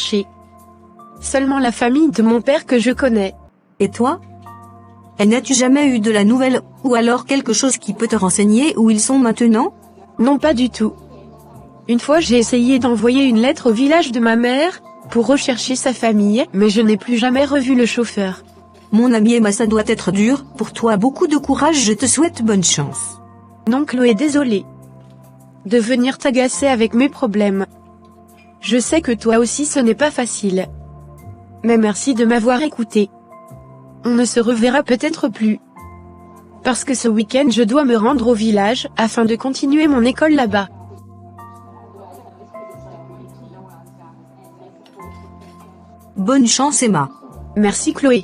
chercher. Seulement la famille de mon père que je connais. Et toi? N'as-tu jamais eu de la nouvelle, ou alors quelque chose qui peut te renseigner où ils sont maintenant? Non, pas du tout. Une fois j'ai essayé d'envoyer une lettre au village de ma mère, pour rechercher sa famille, mais je n'ai plus jamais revu le chauffeur. Mon ami Emma, ça doit être dur, pour toi beaucoup de courage, je te souhaite bonne chance. Non Chloé, désolée de venir t'agacer avec mes problèmes. Je sais que toi aussi ce n'est pas facile. Mais merci de m'avoir écouté. On ne se reverra peut-être plus. Parce que ce week-end je dois me rendre au village, afin de continuer mon école là-bas. Bonne chance Emma. Merci Chloé.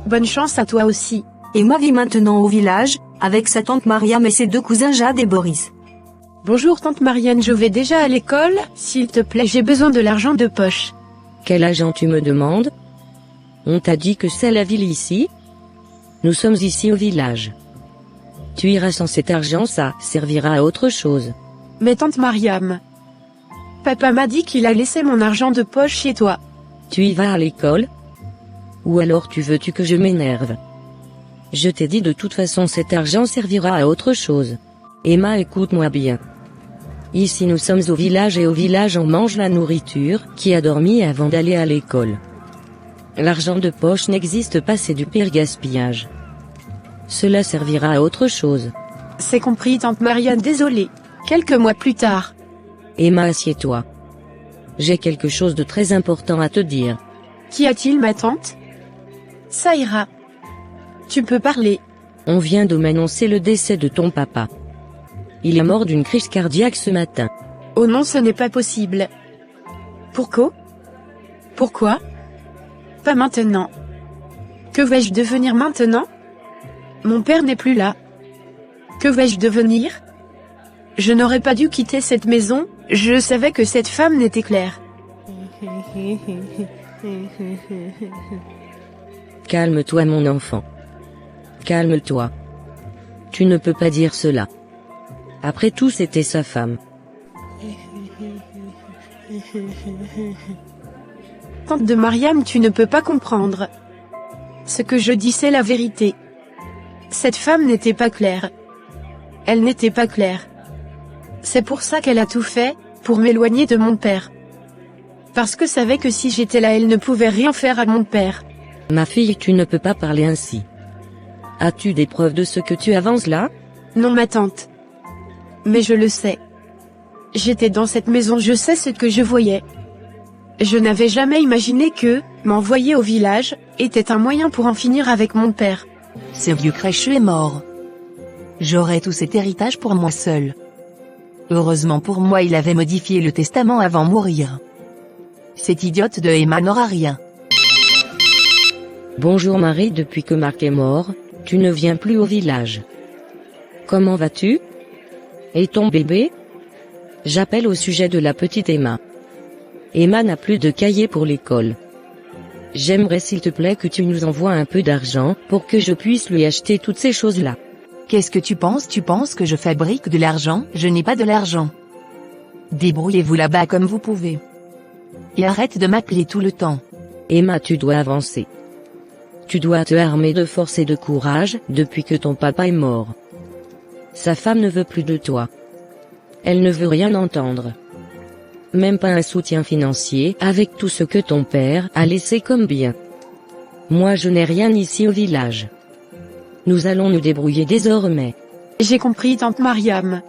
Bonne chance à toi aussi. Emma vit maintenant au village, avec sa tante Mariam et ses deux cousins Jade et Boris. Bonjour tante Marianne, je vais déjà à l'école, s'il te plaît j'ai besoin de l'argent de poche. Quel argent tu me demandes? On t'a dit que c'est la ville ici? Nous sommes ici au village. Tu iras sans cet argent, ça servira à autre chose. Mais tante Mariam, papa m'a dit qu'il a laissé mon argent de poche chez toi. Tu y vas à l'école? Ou alors veux-tu que je m'énerve? Je t'ai dit de toute façon cet argent servira à autre chose. Emma, écoute-moi bien. Ici nous sommes au village et au village on mange la nourriture qui a dormi avant d'aller à l'école. L'argent de poche n'existe pas, c'est du pire gaspillage. Cela servira à autre chose. C'est compris tante Marianne, désolée. Quelques mois plus tard. Emma, assieds-toi. J'ai quelque chose de très important à te dire. Qu'y a-t-il ma tante? Ça ira. Tu peux parler. On vient de m'annoncer le décès de ton papa. Il est mort d'une crise cardiaque ce matin. Oh non, ce n'est pas possible. Pourquoi? Pourquoi? Pas maintenant. Que vais-je devenir maintenant? Mon père n'est plus là. Que vais-je devenir? Je n'aurais pas dû quitter cette maison, je savais que cette femme n'était claire. Calme-toi mon enfant. Calme-toi. Tu ne peux pas dire cela. Après tout, c'était sa femme. Tante de Mariam, tu ne peux pas comprendre. Ce que je dis, c'est la vérité. Cette femme n'était pas claire. Elle n'était pas claire. C'est pour ça qu'elle a tout fait, pour m'éloigner de mon père. Parce que savait que si j'étais là, elle ne pouvait rien faire à mon père. Ma fille, tu ne peux pas parler ainsi. As-tu des preuves de ce que tu avances là? Non ma tante. Mais je le sais. J'étais dans cette maison, je sais ce que je voyais. Je n'avais jamais imaginé que, m'envoyer au village, était un moyen pour en finir avec mon père. Ce vieux crêcheux est mort. J'aurai tout cet héritage pour moi seul. Heureusement pour moi, il avait modifié le testament avant mourir. Cette idiote de Emma n'aura rien. Bonjour Marie, depuis que Marc est mort, tu ne viens plus au village. Comment vas-tu? Et ton bébé? J'appelle au sujet de la petite Emma. Emma n'a plus de cahier pour l'école. J'aimerais s'il te plaît que tu nous envoies un peu d'argent pour que je puisse lui acheter toutes ces choses-là. Qu'est-ce que tu penses? Tu penses que je fabrique de l'argent? Je n'ai pas de l'argent. Débrouillez-vous là-bas comme vous pouvez. Et arrête de m'appeler tout le temps. Emma, tu dois avancer. Tu dois te armer de force et de courage depuis que ton papa est mort. Sa femme ne veut plus de toi. Elle ne veut rien entendre. Même pas un soutien financier avec tout ce que ton père a laissé comme bien. Moi je n'ai rien ici au village. Nous allons nous débrouiller désormais. J'ai compris tante Mariam.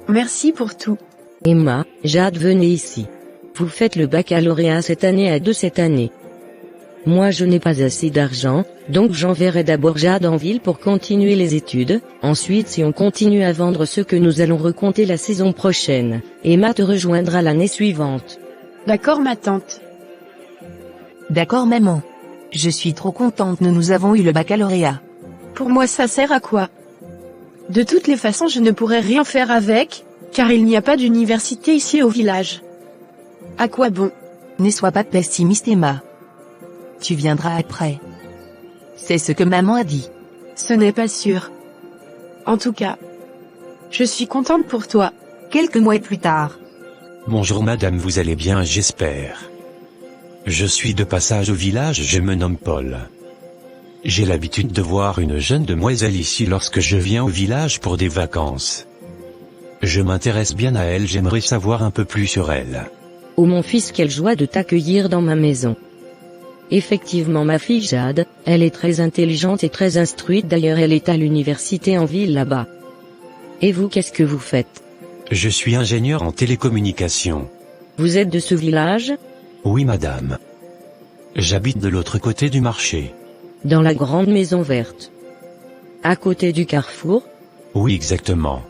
Merci pour tout. Emma, Jade, venez ici. Vous faites le baccalauréat cette année à 2 cette année. Moi je n'ai pas assez d'argent, donc j'enverrai d'abord Jade en ville pour continuer les études, ensuite si on continue à vendre ce que nous allons recompter la saison prochaine, Emma te rejoindra l'année suivante. D'accord ma tante. D'accord maman. Je suis trop contente, nous avons eu le baccalauréat. Pour moi ça sert à quoi? De toutes les façons je ne pourrais rien faire avec, car il n'y a pas d'université ici au village. À quoi bon? Ne sois pas pessimiste Emma. Tu viendras après. C'est ce que maman a dit. Ce n'est pas sûr. En tout cas, je suis contente pour toi. Quelques mois plus tard. Bonjour madame, vous allez bien, j'espère. Je suis de passage au village, je me nomme Paul. J'ai l'habitude de voir une jeune demoiselle ici lorsque je viens au village pour des vacances. Je m'intéresse bien à elle, j'aimerais savoir un peu plus sur elle. Oh mon fils, quelle joie de t'accueillir dans ma maison. Effectivement ma fille Jade, elle est très intelligente et très instruite, d'ailleurs elle est à l'université en ville là-bas. Et vous, qu'est-ce que vous faites? Je suis ingénieur en télécommunications. Vous êtes de ce village? Oui madame. J'habite de l'autre côté du marché. Dans la grande maison verte. À côté du carrefour? Oui exactement.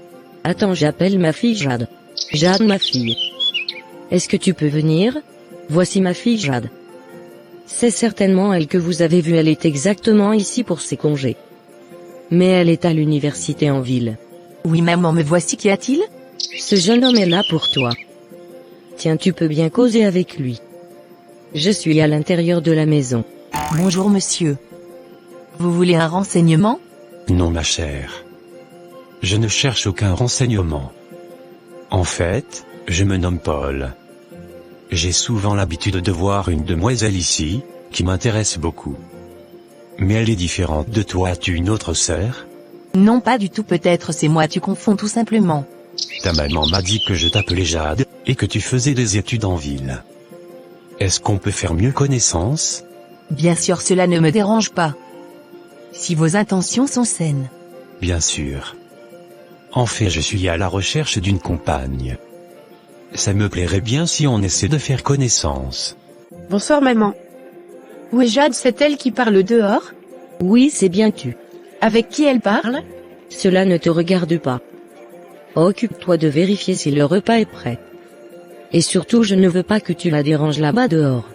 Attends, j'appelle ma fille Jade. Jade, ma fille. Est-ce que tu peux venir? Voici ma fille Jade. C'est certainement elle que vous avez vue, elle est exactement ici pour ses congés. Mais elle est à l'université en ville. Oui maman, me voici, qu'y a-t-il? Ce jeune homme est là pour toi. Tiens, tu peux bien causer avec lui. Je suis à l'intérieur de la maison. Bonjour monsieur. Vous voulez un renseignement? Non ma chère. Je ne cherche aucun renseignement. En fait, je me nomme Paul. J'ai souvent l'habitude de voir une demoiselle ici, qui m'intéresse beaucoup. Mais elle est différente de toi, as-tu une autre sœur? Non pas du tout, peut-être c'est moi, tu confonds tout simplement. Ta maman m'a dit que je t'appelais Jade, et que tu faisais des études en ville. Est-ce qu'on peut faire mieux connaissance? Bien sûr, cela ne me dérange pas. Si vos intentions sont saines. Bien sûr. En fait, je suis à la recherche d'une compagne. Ça me plairait bien si on essaie de faire connaissance. Bonsoir maman. Où est Jade, c'est elle qui parle dehors? Oui, c'est bien tu. Avec qui elle parle? Cela ne te regarde pas. Occupe-toi de vérifier si le repas est prêt. Et surtout, je ne veux pas que tu la déranges là-bas dehors.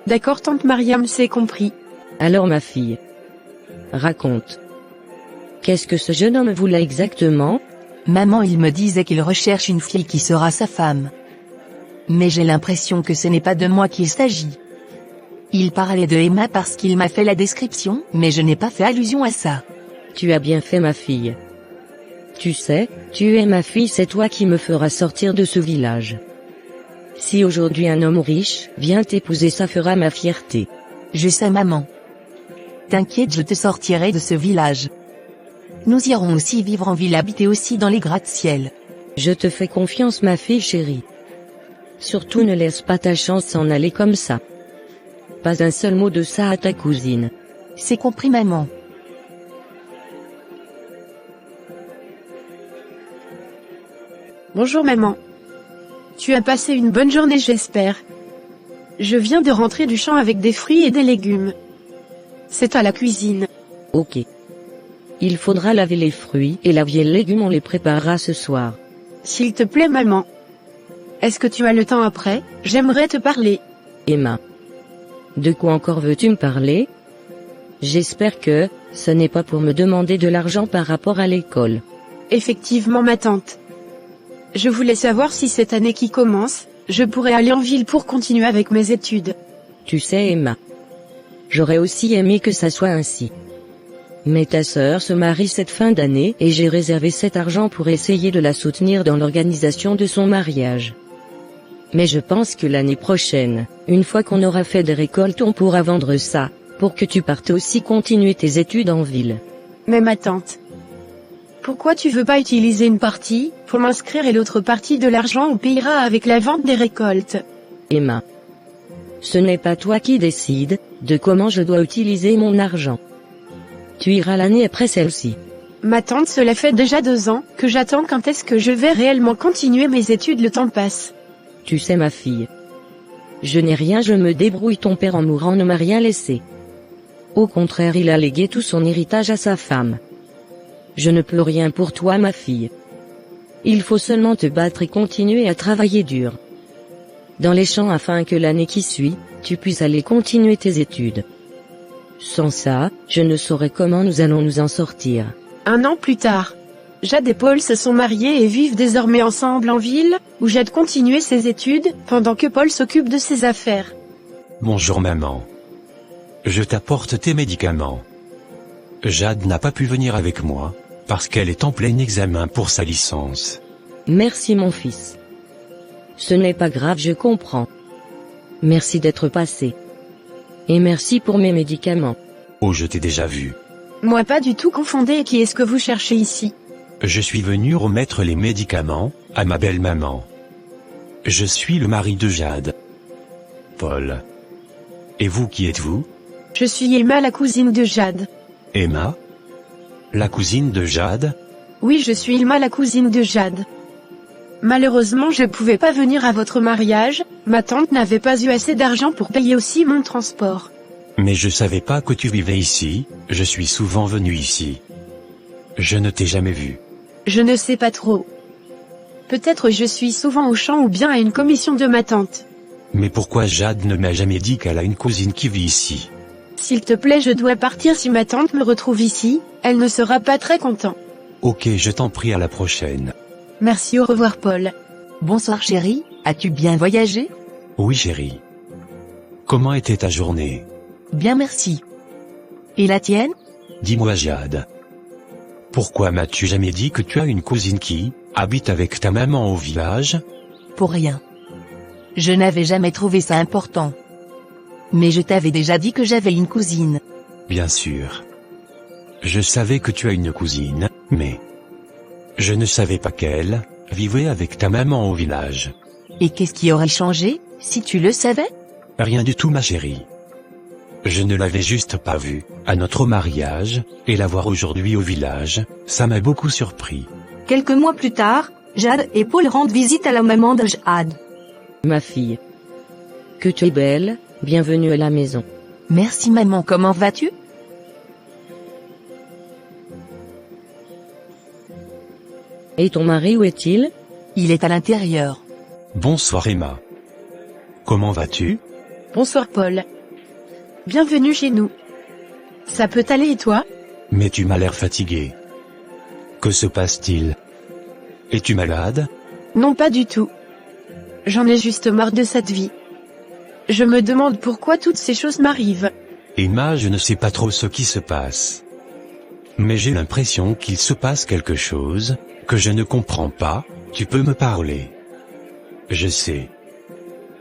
D'accord tante Mariam, c'est compris. Alors ma fille, raconte. Qu'est-ce que ce jeune homme voulait exactement? Maman, il me disait qu'il recherche une fille qui sera sa femme. Mais j'ai l'impression que ce n'est pas de moi qu'il s'agit. Il parlait de Emma parce qu'il m'a fait la description, mais je n'ai pas fait allusion à ça. Tu as bien fait ma fille. Tu sais, tu es ma fille, c'est toi qui me feras sortir de ce village. Si aujourd'hui un homme riche vient t'épouser, ça fera ma fierté. Je sais maman. T'inquiète, je te sortirai de ce village. Nous irons aussi vivre en ville, habiter aussi dans les gratte-ciel. Je te fais confiance ma fille chérie. Surtout ne laisse pas ta chance s'en aller comme ça. Pas un seul mot de ça à ta cousine. C'est compris maman. Bonjour maman. Tu as passé une bonne journée, j'espère. Je viens de rentrer du champ avec des fruits et des légumes. C'est à la cuisine. Ok. Il faudra laver les fruits et laver les légumes, on les préparera ce soir. S'il te plaît maman. Est-ce que tu as le temps après? J'aimerais te parler. Emma. De quoi encore veux-tu me parler? J'espère que ce n'est pas pour me demander de l'argent par rapport à l'école. Effectivement ma tante. Je voulais savoir si cette année qui commence, je pourrais aller en ville pour continuer avec mes études. Tu sais Emma. J'aurais aussi aimé que ça soit ainsi. Mais ta sœur se marie cette fin d'année et j'ai réservé cet argent pour essayer de la soutenir dans l'organisation de son mariage. Mais je pense que l'année prochaine, une fois qu'on aura fait des récoltes, on pourra vendre ça, pour que tu partes aussi continuer tes études en ville. Mais ma tante, pourquoi tu veux pas utiliser une partie, pour m'inscrire, et l'autre partie de l'argent on payera avec la vente des récoltes? Emma. Ce n'est pas toi qui décides de comment je dois utiliser mon argent. Tu iras l'année après celle-ci. Ma tante, cela fait déjà 2 ans que j'attends quand est-ce que je vais réellement continuer mes études, le temps passe. Tu sais ma fille. Je n'ai rien, je me débrouille, ton père en mourant ne m'a rien laissé. Au contraire, il a légué tout son héritage à sa femme. Je ne peux rien pour toi ma fille. Il faut seulement te battre et continuer à travailler dur dans les champs afin que l'année qui suit, tu puisses aller continuer tes études. Sans ça, je ne saurais comment nous allons nous en sortir. 1 an plus tard, Jade et Paul se sont mariés et vivent désormais ensemble en ville, où Jade continue ses études, pendant que Paul s'occupe de ses affaires. Bonjour maman. Je t'apporte tes médicaments. Jade n'a pas pu venir avec moi, parce qu'elle est en plein examen pour sa licence. Merci mon fils. Ce n'est pas grave, je comprends. Merci d'être passé. Et merci pour mes médicaments. Oh, je t'ai déjà vu. Moi pas du tout confondé, qui est-ce que vous cherchez ici? Je suis venu remettre les médicaments à ma belle-maman. Je suis le mari de Jade. Paul. Et vous, qui êtes-vous? Je suis Emma, la cousine de Jade. Emma? La cousine de Jade? Oui, je suis Emma, la cousine de Jade. Malheureusement, je pouvais pas venir à votre mariage, ma tante n'avait pas eu assez d'argent pour payer aussi mon transport. Mais je savais pas que tu vivais ici, je suis souvent venu ici. Je ne t'ai jamais vu. Je ne sais pas trop. Peut-être je suis souvent au champ ou bien à une commission de ma tante. Mais pourquoi Jade ne m'a jamais dit qu'elle a une cousine qui vit ici? S'il te plaît, je dois partir. Si ma tante me retrouve ici, elle ne sera pas très contente. Ok, je t'en prie, à la prochaine. Merci, au revoir Paul. Bonsoir chérie, as-tu bien voyagé? Oui chérie. Comment était ta journée? Bien merci. Et la tienne? Dis-moi Jade. Pourquoi m'as-tu jamais dit que tu as une cousine qui habite avec ta maman au village? Pour rien. Je n'avais jamais trouvé ça important. Mais je t'avais déjà dit que j'avais une cousine. Bien sûr. Je savais que tu as une cousine, mais je ne savais pas qu'elle vivait avec ta maman au village. Et qu'est-ce qui aurait changé, si tu le savais? Rien du tout ma chérie. Je ne l'avais juste pas vue à notre mariage, et la voir aujourd'hui au village, ça m'a beaucoup surpris. Quelques mois plus tard, Jade et Paul rendent visite à la maman de Jade. Ma fille. Que tu es belle, bienvenue à la maison. Merci maman, comment vas-tu? Et ton mari, où est-il? Il est à l'intérieur. Bonsoir Emma. Comment vas-tu? Bonsoir Paul. Bienvenue chez nous. Ça peut aller et toi? Mais tu m'as l'air fatigué. Que se passe-t-il? Es-tu malade? Non, pas du tout. J'en ai juste marre de cette vie. Je me demande pourquoi toutes ces choses m'arrivent. Emma, je ne sais pas trop ce qui se passe. Mais j'ai l'impression qu'il se passe quelque chose que je ne comprends pas. Tu peux me parler? Je sais.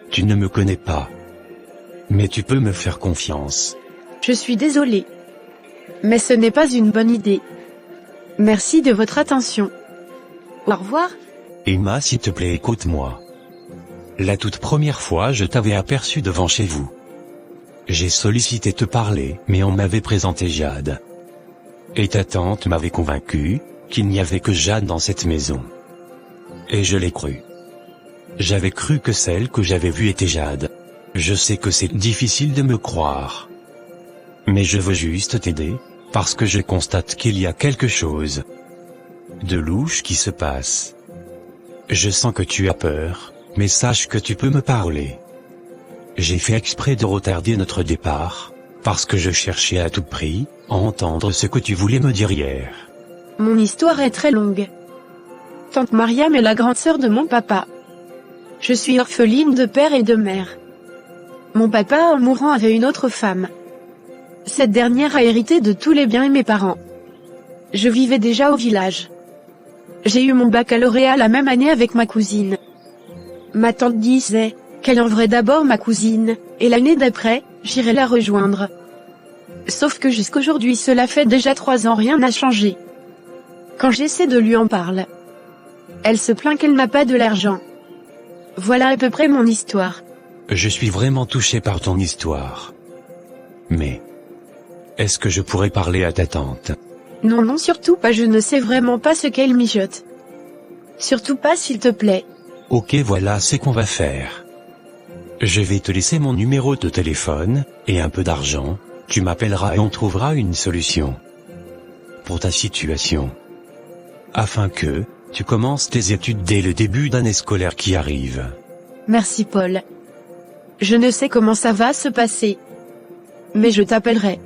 Tu ne me connais pas. Mais tu peux me faire confiance. Je suis désolée. Mais ce n'est pas une bonne idée. Merci de votre attention. Au revoir. Emma, s'il te plaît, écoute-moi. La toute première fois, je t'avais aperçu devant chez vous. J'ai sollicité te parler, mais on m'avait présenté Jade. Et ta tante m'avait convaincu qu'il n'y avait que Jade dans cette maison. Et je l'ai cru. J'avais cru que celle que j'avais vue était Jade. Je sais que c'est difficile de me croire. Mais je veux juste t'aider, parce que je constate qu'il y a quelque chose de louche qui se passe. Je sens que tu as peur, mais sache que tu peux me parler. J'ai fait exprès de retarder notre départ, parce que je cherchais à tout prix à entendre ce que tu voulais me dire hier. Mon histoire est très longue. Tante Mariam est la grande sœur de mon papa. Je suis orpheline de père et de mère. Mon papa, en mourant, avait une autre femme. Cette dernière a hérité de tous les biens et mes parents. Je vivais déjà au village. J'ai eu mon baccalauréat la même année avec ma cousine. Ma tante disait qu'elle enverrait d'abord ma cousine, et l'année d'après, j'irai la rejoindre. Sauf que jusqu'aujourd'hui, cela fait déjà 3 ans, rien n'a changé. Quand j'essaie de lui en parler, elle se plaint qu'elle n'a pas de l'argent. Voilà à peu près mon histoire. Je suis vraiment touché par ton histoire. Mais est-ce que je pourrais parler à ta tante? Non, non, surtout pas, je ne sais vraiment pas ce qu'elle mijote. Surtout pas, s'il te plaît. Ok, voilà ce qu'on va faire. Je vais te laisser mon numéro de téléphone, et un peu d'argent, tu m'appelleras et on trouvera une solution pour ta situation. Afin que tu commences tes études dès le début d'année scolaire qui arrive. Merci Paul. Je ne sais comment ça va se passer. Mais je t'appellerai.